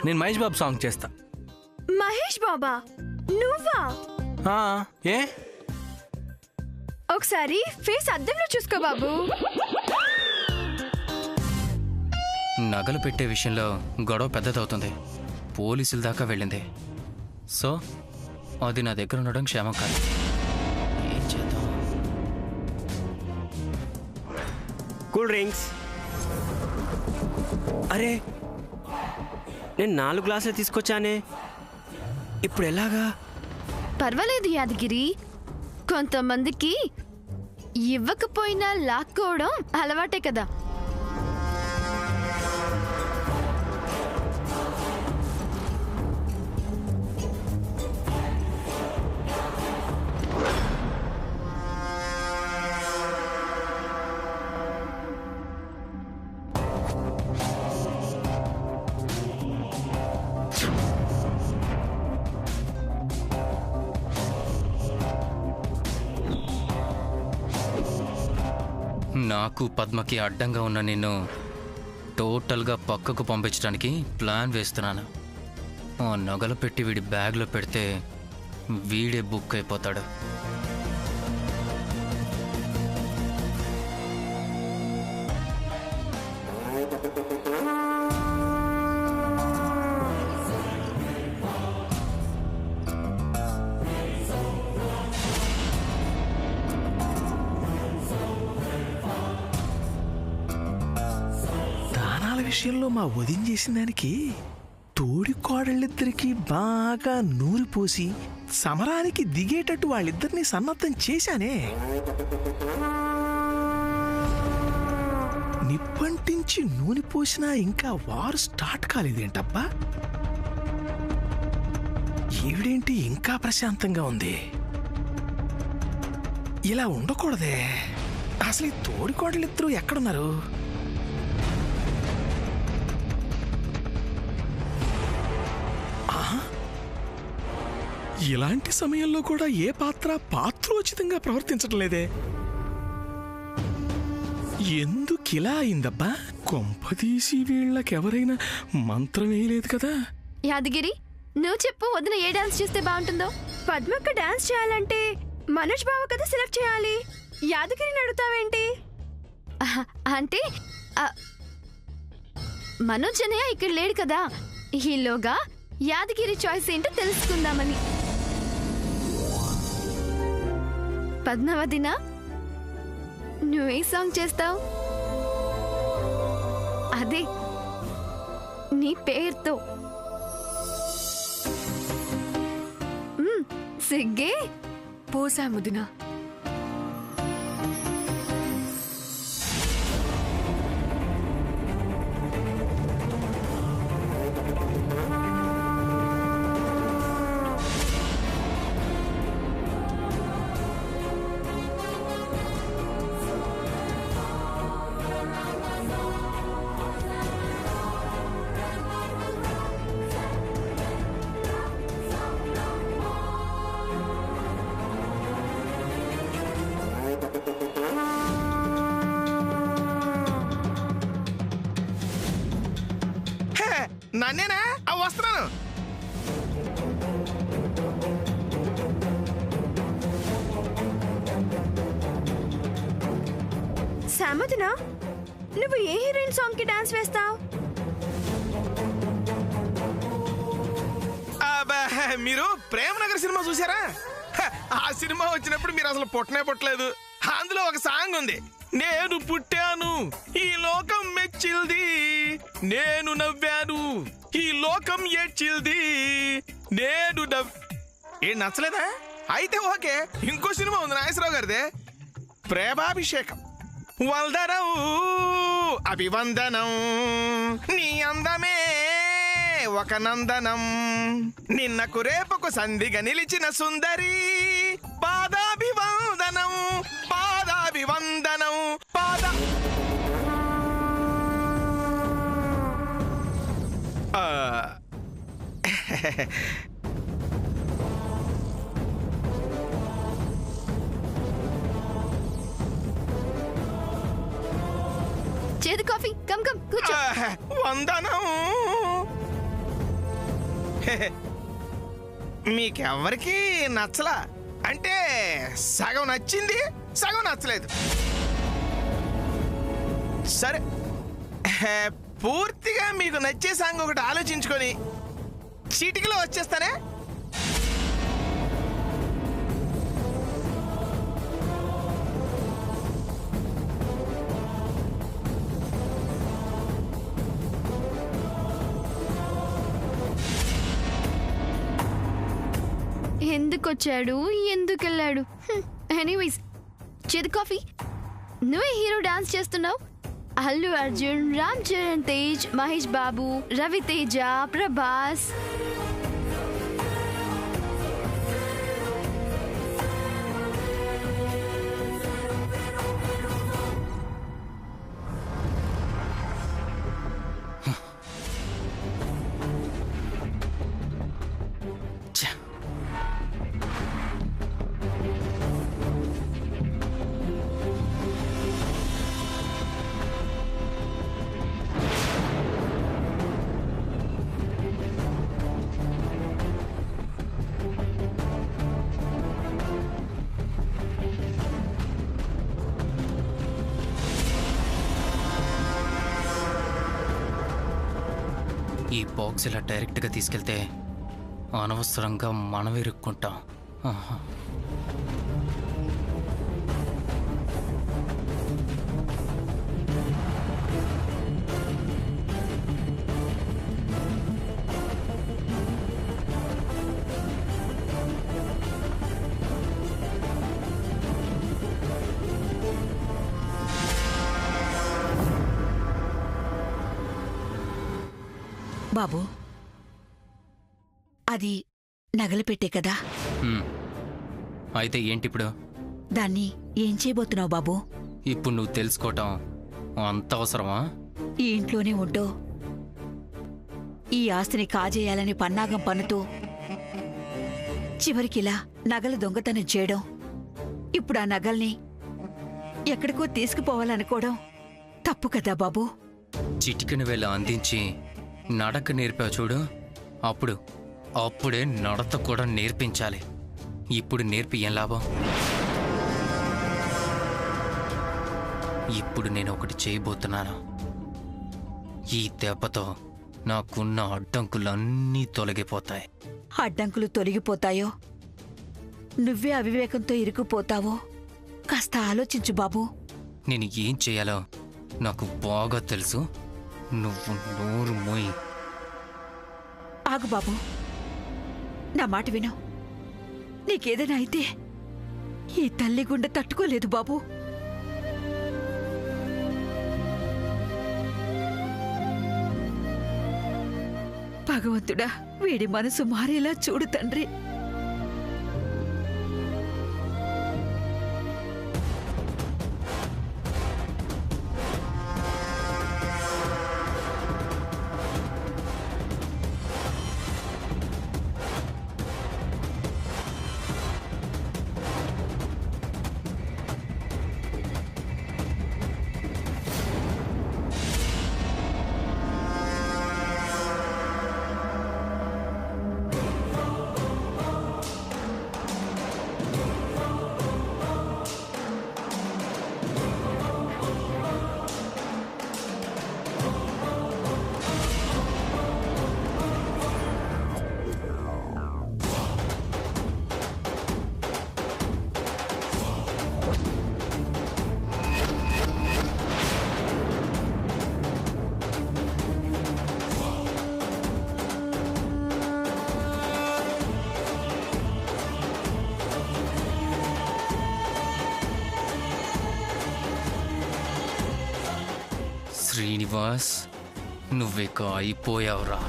నేను మహేష్ బాబు సాంగ్ చేస్తా. మహేష్ బాబా నువ్వా? ఏ ఒకసారి ఫేస్ అద్దంలో చూసుకో బాబు. నగలు పెట్టే విషయంలో గొడవ పెద్దదవుతుంది, పోలీసుల దాకా వెళ్ళింది. సో అది నా దగ్గర ఉండడం క్షేమం కాదు. ఏం చేద్దాం? Cool drinks. అరే నేను 4 గ్లాసులు తీసుకొచ్చానే, ఇప్పుడు ఎలాగా? పర్వాలేదు యాదగిరి, కొంతమందికి ఇవ్వకపోయినా లాక్కోవడం అలవాటే కదా. నాకు పద్మకి అడ్డంగా ఉన్న నిన్ను టోటల్గా పక్కకు పంపించడానికి ప్లాన్ వేస్తున్నాను. ఆ నగలు పెట్టి వీడి బ్యాగ్లో పెడితే వీడే బుక్ అయిపోతాడు. విషయంలో మా వదిన చేసిన దానికి తోడి కోడళ్ళిద్దరికీ బాగా నూరి పోసి సమరానికి దిగేటట్టు వాళ్ళిద్దరినీ సన్నద్ధం చేశానే. నిప్పంటించి నూనె పోసినా ఇంకా వారు స్టార్ట్ కాలేదేంటబ్బా? ఈవిడేంటి ఇంకా ప్రశాంతంగా ఉంది? ఇలా ఉండకూడదే. అసలు ఈ తోడి కోడలిద్దరూ ఎక్కడున్నారు? ఇలాంటి సమయంలో కూడా ఏ పాత్రోచితంగా ప్రవర్తించడం లేదే. ఎందుకిలా అయిందబ్బా? కొంపదీసి వీళ్ళకెవరైనా మంత్రం వేయలేదు కదా? యాదగిరి నువ్వు చెప్పు, వదిన ఏ డాన్స్ చేస్తే బాగుంటుందో? పద్మక్క డాన్స్ చేయాలంటే మనోజ్ బావ కదా సెలెక్ట్ చేయాలి. యాదగిరిని అడుగుతావేంటి? అంటే మనోజ్ అన్నయ్య ఇక్కడ లేడు కదా, ఈలోగా యాదగిరి చాయిస్ ఏంటో తెలుసుకుందామని. పద్మావతినా, నువ్వే సాంగ్ చేస్తావు? అదే నీ పేరుతో. సిగ్గే పోసాముదినా. నన్నేనా? వస్తున్నాను. సామతినా, నువ్వు ఏ హీరోయిన్ సాంగ్ కి డాన్స్ వేస్తావు? మీరు ప్రేమనగర్ సినిమా చూసారా? ఆ సినిమా వచ్చినప్పుడు మీరు అసలు పుట్టలేదు. అందులో ఒక సాంగ్ ఉంది, నేను పుట్టాను ఈ లోకం మెచ్చిల్ది, నేను నవ్వాను ఈ లోకం ఏడ్చిల్ది, నేను ఏం నచ్చలేదా? అయితే ఓకే, ఇంకో సినిమా ఉంది నాగేశ్వరరావు గారిదే, ప్రేమాభిషేకం. వల్దనం అభివందనం నీ అందమే ఒక నందనం, నిన్నకు రేపుకు సంధిగా నిలిచిన సుందరి, పాదాభివందనం పాదాభివందనం పాద. చేదు కాఫీ, కమ్ కమ్ కూర్చో. వందనం మీకెవ్వరికి నచ్చలా అంటే సగం నచ్చింది, సగం నచ్చలేదు. సరే, పూర్తిగా మీకు నచ్చే సాంగ్ ఒకటి ఆలోచించుకొని చీటికలో వచ్చేస్తానే. ఎందుకు వచ్చాడు, ఎందుకు వెళ్ళాడు? ఎనీవేస్, చేదు కాఫీ. నువ్వే హీరో డాన్స్ చేస్తున్నావు. అల్లు అర్జున్, రామ్ చరణ్ తేజ్, మహేష్ బాబు, రవితేజ, ప్రభాస్. ఈ బాక్స్ ఇలా డైరెక్ట్గా తీసుకెళ్తే అనవసరంగా మనం ఇరుక్కుంటాం. బాబు, అది నగలు పెట్టే కదా. అయితే ఏంటిప్పుడు? దాన్ని ఏం చేయబోతున్నావు బాబు? ఇప్పుడు నువ్వు తెలుసుకోవటం అంత అవసరమా? ఈ ఇంట్లోనే ఉంటూ ఈ ఆస్తిని కాజేయాలని పన్నాగం పన్నుతూ చివరికిలా నగలు దొంగతనం చేయడం, ఇప్పుడు ఆ నగల్ని ఎక్కడికో తీసుకుపోవాలనుకోవడం తప్పు కదా బాబు. చిటికెను వేళ అందించి నడక నేర్పావు చూడు, అప్పుడే నడత కూడా నేర్పించాలి. ఇప్పుడు నేర్పి ఏం లాభం? ఇప్పుడు నేను ఒకటి చేయబోతున్నాను. ఈ దెబ్బతో నాకున్న అడ్డంకులన్నీ తొలగిపోతాయి. అడ్డంకులు తొలగిపోతాయో నువ్వే అవివేకంతో ఇరుక్కుపోతావో కాస్త ఆలోచించు బాబు. నేను ఏం చేయాలో నాకు బాగా తెలుసు. నువ్వు నోరు మోయి. ఆగు బాబు, నా మాట విను. నీకేదైనా అయితే ఈ తల్లి గుండె తట్టుకోలేదు బాబు. భగవంతుడా, వీడి మనసు మారేలా చూడు తండ్రి. శ్రీనివాస్, నువ్విక అయిపోయావురా.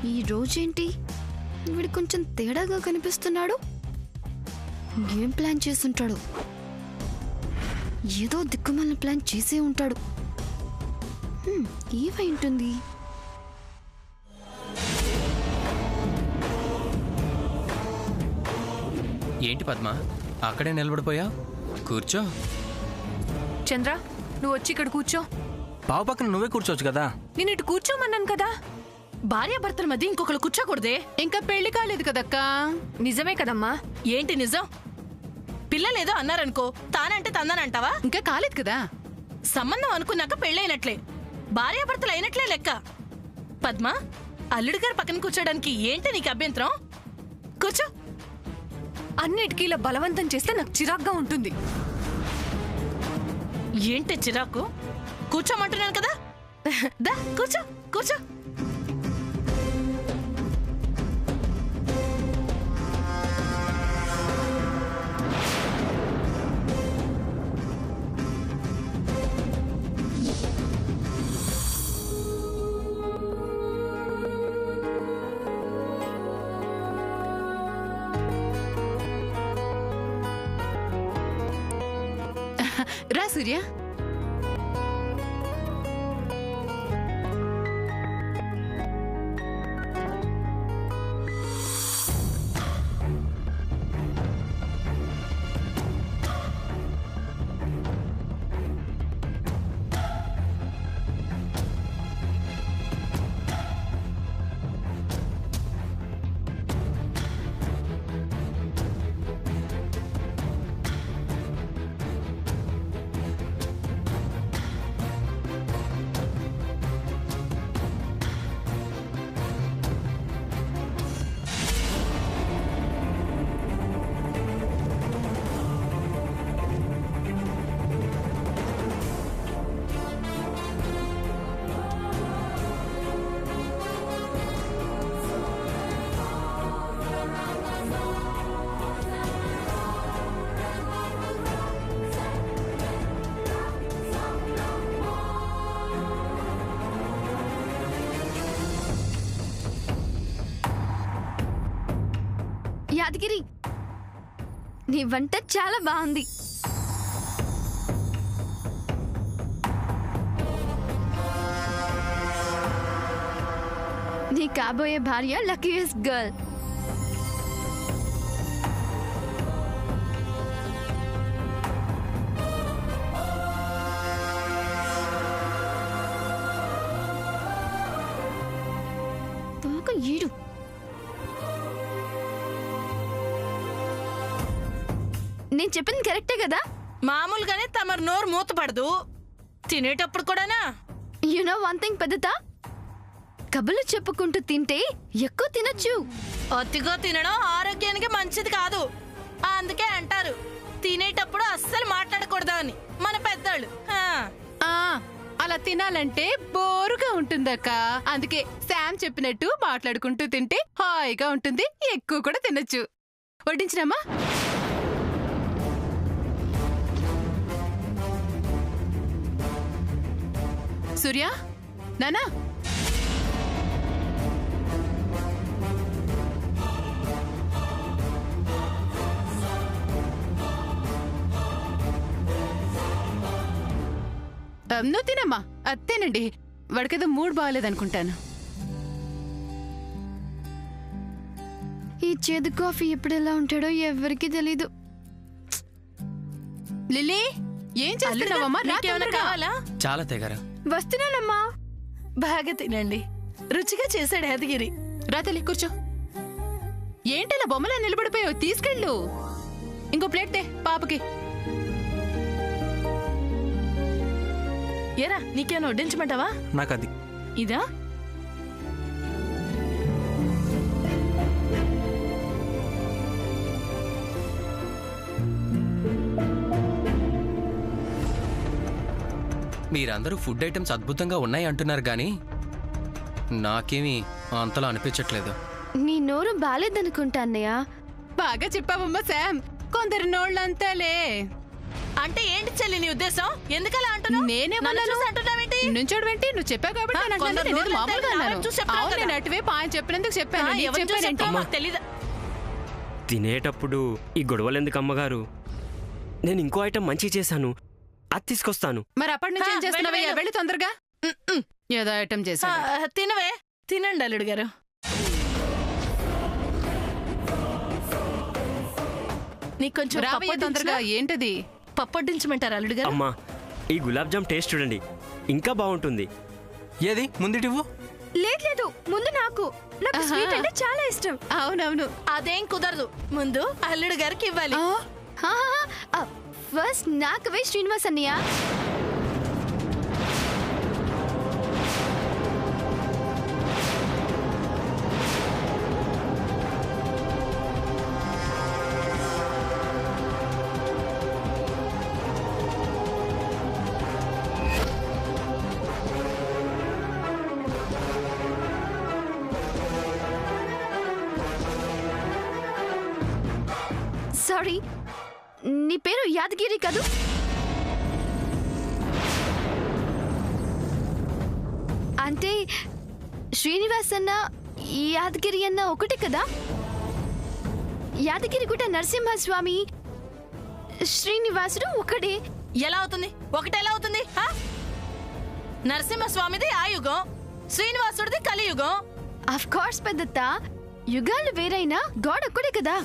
ఈ రోజేంటి వీడు కొంచెం తేడాగా కనిపిస్తున్నాడు? ఏం ప్లాన్ చేస్తుంటాడు? ఏదో దిక్కుమాలిన ప్లాన్ చేసే ఉంటాడు. ఏమై ఉంటుంది? ఏంటి పద్మ అక్కడే నిలబడిపోయా? కూర్చో. చంద్ర, నువ్వు వచ్చి ఇక్కడ కూర్చో. బావ పక్కన నువ్వే కూర్చోవచ్చు కదా. నేను ఇటు కూర్చోమన్నాను కదా. భార్యాభర్తల మధ్య ఇంకొకరు కూర్చోకూడదే. ఇంకా పెళ్లి కాలేదు కదక్కా. నిజమే కదమ్మా. ఏంటి నిజం? పిల్లలేదో అన్నారనుకో, తానంటే తందానంటావా? ఇంకా కాలేదు కదా. సంబంధం అనుకున్నాక పెళ్ళైనట్లే, భార్యాభర్తలు అయినట్లే లెక్క. పద్మ, అల్లుడి గారు పక్కన కూర్చోడానికి ఏంటి నీకు అభ్యంతరం? కూర్చో. అన్నిటికీ ఇలా బలవంతం చేస్తే నాకు చిరాగ్గా ఉంటుంది. ఏంటి చిరాకు? కూర్చోమంటున్నాను కదా. దా కూర్చో, కూర్చో. రా సూర్య. యాదగిరి, నీ వంట చాలా బాగుంది. నీ కాబోయే భార్య లక్కీయెస్ట్ గర్ల్. తోక ఈడు. నేను చెప్పింది కరెక్టే కదా? మామూలుగానే తమరు నోరు మూతపడదు, తినేటప్పుడు కూడానా? యు నో వన్ థింగ్ పెద్దత, కబుర్లు చెప్పుకుంటూ తింటే ఎక్కువ తినొచ్చు. అతిగా తినడం ఆరోగ్యానికి మంచిది కాదు. అందుకే అంటారు తినేటప్పుడు అస్సలు మాట్లాడకూడదు అని మన పెద్దోళ్ళు. అలా తినాలంటే బోరుగా ఉంటుందక్క. అందుకే శామ్ చెప్పినట్టు మాట్లాడుకుంటూ తింటే హాయిగా ఉంటుంది, ఎక్కువ కూడా తినొచ్చు. వడ్డించినమ్మా. సూర్య, నానా. నువ్వు తినమ్మా. అత్తేనండి, వాడికేదో మూడ్ బాగాలేదనుకుంటాను. ఈ చేదు కాఫీ ఎప్పుడు ఎలా ఉంటాడో ఎవరికి తెలీదు. లిల్లీ, ఏం చేస్తున్నావమ్మా? కావాలా? చాలా తెగరా. వస్తున్నానమ్మా. బాగా తినండి, రుచిగా చేశాడు యాదగిరి. రా తల్లి, కూర్చో. ఏంటలా బొమ్మలా నిలబడిపోయావు? తీసుకెళ్ళు. ఇంకో ప్లేట్ తే పాపకి. ఏరా, నీకేమైనా వడ్డించమంటావా? నాకు అది. ఇదా? మీరందరూ ఫుడ్ ఐటమ్స్ అద్భుతంగా ఉన్నాయి అంటున్నారు కానీ నాకేమీ అంతలా అనిపించట్లేదు. నీ నోరు బాలేదనుకుంటా అన్నయ్య. బాగా చెప్పావమ్మా శామ్. కొందరి నోళ్ళంతాలే. అంటే ఏంటి చెల్లి నీ ఉద్దేశం? ఎందుకలా అంటున్నావు? నేనేమన్నాను? నన్ను చూసి అంటున్నావేంటి? నుంచోడేంటి? నువ్వు చెప్పావు కాబట్టి ఆ, నేను అంటున్నాను. కొందరు నేను నోరు మామూలుగా లేకపోతే అన్నాను. ఎవరు చూసి చెప్తారు అవును, కదా? నేను అటువైపు ఆయన చెప్పినందుకు చెప్పాను. నీకు ఎవరు చూసి చెప్పానేంటి? చెప్తావో మాకు తెలీదా? తినేటప్పుడు ఈ గొడవలు ఎందుకు అమ్మగారు? నేను ఇంకో ఐటెం మంచి చేశాను, అది తీసుకొస్తాను. మరి అప్పటి నుంచి ఏం ఆ, చేస్తున్నావయ్యా? వెళ్ళు. వెళ్ళి తొందరగా. ఏదో ఐటమ్ చేశా. తినవే, తినండి అల్లుడు గారు. నీకు కొంచెం రావయ్య తొందరగా. ఏంటది? పప్పొడ్డించమంటారు అల్లుడు గారు? అమ్మా, ఈ గులాబ్ జామ్ టేస్ట్ చూడండి, ఇంకా బాగుంటుంది. ఏది ముందుటివ్వు. లేదు ముందు నాకు స్వీట్ అంటే చాలా ఇష్టం. అవునవును. అదేం కుదరదు, ముందు అల్లుడు గారికి ఇవ్వాలి. ఫస్ట్ నాకవే శ్రీనివాస్ అన్నయ్య. సారీ, నీ పేరు యాదగిరి కాదు? అంటే శ్రీనివాస్ అన్న యాదగిరి అన్న ఒకటే కదా? యాదగిరిగుట్ట నరసింహస్వామి శ్రీనివాసుడు ఒకటే. ఎలా అవుతుంది? ఒకటెలా అవుతుంది? నరసింహస్వామిది ఆయుగం, శ్రీనివాసుడిది కలియుగం. ఆఫ్ కోర్స్ పెద్దత్త, యుగాలు వేరైనా గాడ్ ఒక్కడే కదా.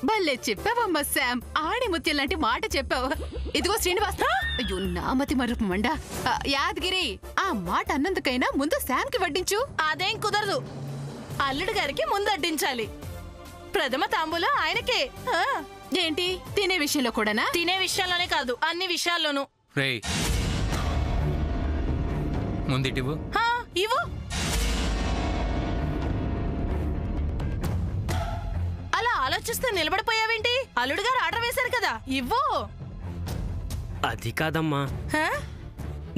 భలే చెప్పావమ్మా శామ్. ఆడి ముత్యం లాంటి మాట చెప్పావు. ఇదిగో శ్రీనివాస్. అయ్యో, నామతి మరుపు మండ. యాదగిరి, ఆ మాట అన్నందుకైనా ముందు శామ్ కి వడ్డించు. అదేం కుదరదు, అల్లుడు గారికి ముందు అడ్డించాలి. ప్రథమ తాంబూలం ఆయనకే. ఏంటి, తినే విషయంలో కూడానా? తినే విషయాల్లోనే కాదు, అన్ని విషయాల్లోనూ. రేయ్, ముందిటివ్వు. ఇవ్వు. అలా ఆలోచిస్తూ నిలబడిపోయావేంటి? అల్లుడు గారు ఆర్డర్ వేశారు కదా, ఇవ్వు. అది కాదమ్మా, హా?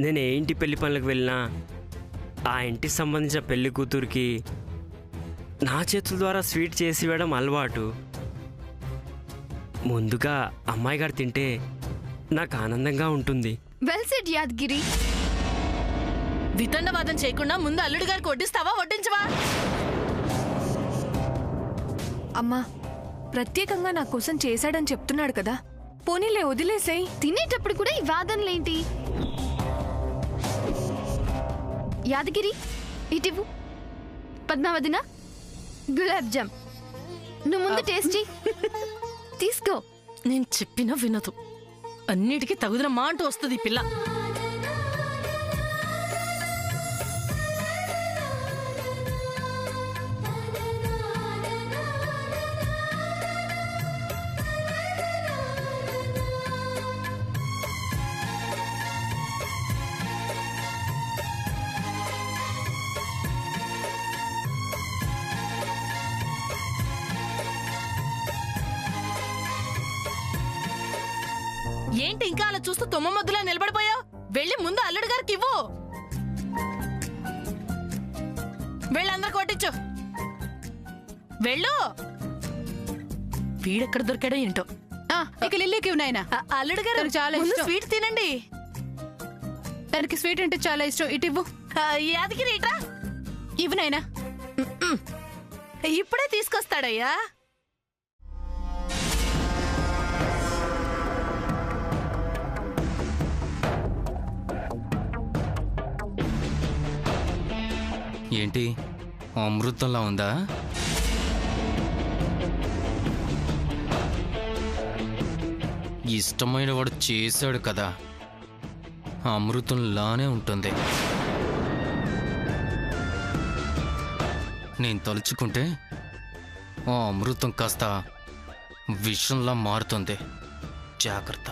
నేను ఏ ఇంటి పెళ్లి పనులకు వెళ్ళినా ఆ ఇంటికి సంబంధించిన పెళ్లి కూతురికి నా చేతుల ద్వారా స్వీట్ చేసి ఇవ్వడం అలవాటు. ముందుగా అమ్మాయి గారు తింటే నాకు ఆనందంగా ఉంటుంది. Well said Yadagiri. వితండవాదం చేయకుండా ముందు అల్లుడు గారికి వడ్డిస్తావా, వడ్డించవా? అమ్మా, ప్రత్యేకంగా నా కోసం చేశాడని చెప్తున్నాడు కదా, పోనీలే వదిలేసేయ్. తినేటప్పుడు కూడా ఈ వాదనలేంటి? యాదగిరి, ఇటివ్వు. పద్మావదిన, గులాబ్ జామ్ నువ్వు ముందు టేస్ట్ చెయ్యి. తీసుకో. నేను చెప్పినా వినదు, అన్నిటికీ తగుదనమ్మా అంటూ వస్తుంది ఈ పిల్ల. ఏంటి ఇంకా అలా చూస్తూ తుమ్మ మధ్యలో నిలబడిపోయావు? వెళ్ళి ముందు అల్లుడు గారికి ఇవ్వు. వెళ్ళందరికి కొట్టించు. వెళ్ళు. వీడెక్కడ దొరికాడో ఏంటో. ఇక లిల్లీకి ఉన్నాయన. అల్లుడు గారు తనకు చాలా ముందు ఇష్టం. స్వీట్ తినండి. తనకి స్వీట్ అంటే చాలా ఇష్టం. ఇటివ్వు. యాదగిరి ఇట్రా. ఇవ్వు నాయనా. ఇప్పుడే తీసుకొస్తాడయ్యా. ఏంటి, అమృతంలా ఉందా? ఇష్టమైన వాడు చేశాడు కదా, అమృతంలానే ఉంటుంది. నేను తలుచుకుంటే ఆ అమృతం కాస్త విషంలా మారుతుంది. జాగ్రత్త.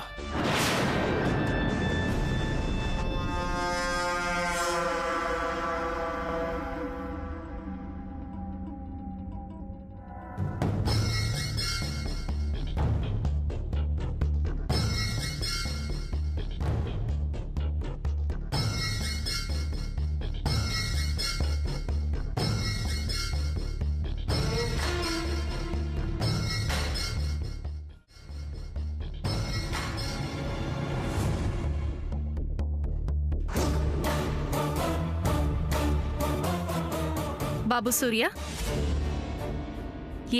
బాబు సూర్య,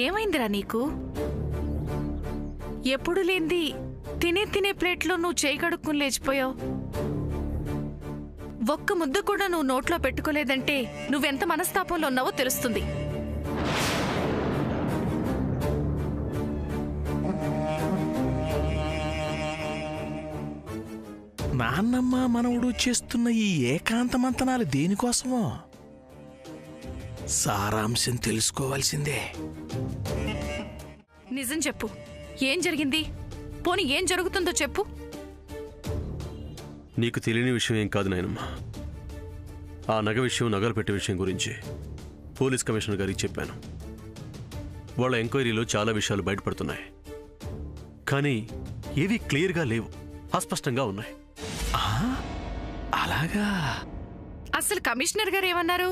ఏమైందిరా నీకు? ఎప్పుడు లేంది తినే ప్లేట్లో నువ్వు చేయి కడుక్కుని లేచిపోయావు. ఒక్క ముద్ద కూడా నువ్వు నోట్లో పెట్టుకోలేదంటే నువ్వెంత మనస్తాపంలో ఉన్నావో తెలుస్తుంది. నాన్నమ్మ మనవడు చేస్తున్న ఈ ఏకాంత మంతనాలు దేనికోసమో సారాంశం తెలుసుకోవాల్సిందే. నిజం చెప్పు, ఏం జరిగింది? పోనీ ఏం జరుగుతుందో చెప్పు. నీకు తెలియని విషయం ఏం కాదు నాయనమ్మ. ఆ నగ విషయం, నగలు పెట్టే విషయం గురించి పోలీస్ కమిషనర్ గారికి చెప్పాను. వాళ్ళ ఎంక్వైరీలో చాలా విషయాలు బయటపడుతున్నాయి, కానీ ఏవి క్లియర్గా లేవు, అస్పష్టంగా ఉన్నాయి. అలాగా? అసలు కమిషనర్ గారు ఏమన్నారు?